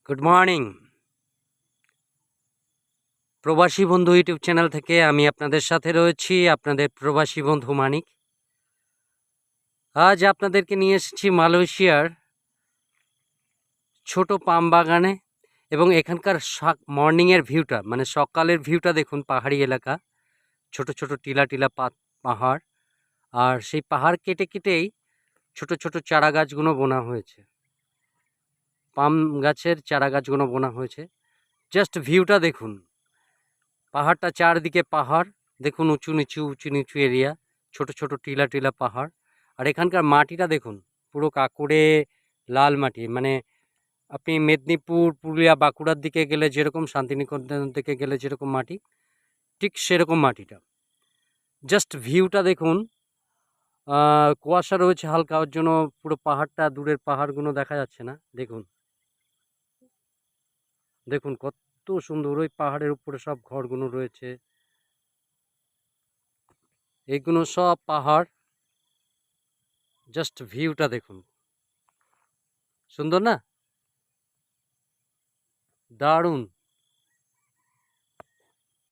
Good morning. প্রবাসী বন্ধু YouTube channel থেকে আমি আপনাদের সাথে রয়েছি, আপনাদের প্রবাসী বন্ধু মানিক। আজ আপনাদেরকে নিয়ে এসেছি মালয়েশিয়ার ছোট পাম বাগানে এবং এখানকার মর্নিংয়ের ভিউটা, মানে সকালের ভিউটা দেখুন। পাহাড়ি এলাকা, ছোট ছোট টিলা টিলা পাহাড়, আর সেই পাহাড় কেটে কেটেই ছোট ছোট চারা গাছগুলো বোনা হয়েছে। পাম গাছের চারা গাছগুলো বোনা হয়েছে। জাস্ট ভিউটা দেখুন। পাহাড়টা চারদিকে পাহাড়, দেখুন উঁচু নিচু উঁচু নিচু এরিয়া, ছোট ছোট টিলা টিলা পাহাড়। আর এখানকার মাটিটা দেখুন, পুরো কাঁকুড়ে লাল মাটি। মানে আপনি মেদিনীপুর, পুরুলিয়া, বাঁকুড়ার দিকে গেলে যেরকম, শান্তিনিকেতনের দিকে গেলে যেরকম মাটি, ঠিক সেরকম মাটিটা। জাস্ট ভিউটা দেখুন। কুয়াশা রয়েছে হালকা, ওর জন্য পুরো পাহাড়টা, দূরের পাহাড়গুলো দেখা যাচ্ছে না। দেখুন দেখুন কত সুন্দর, ওই পাহাড়ের উপরে সব ঘরগুলো রয়েছে। এইগুলো সব পাহাড়। জাস্ট ভিউটা দেখুন, সুন্দর না? দারুণ।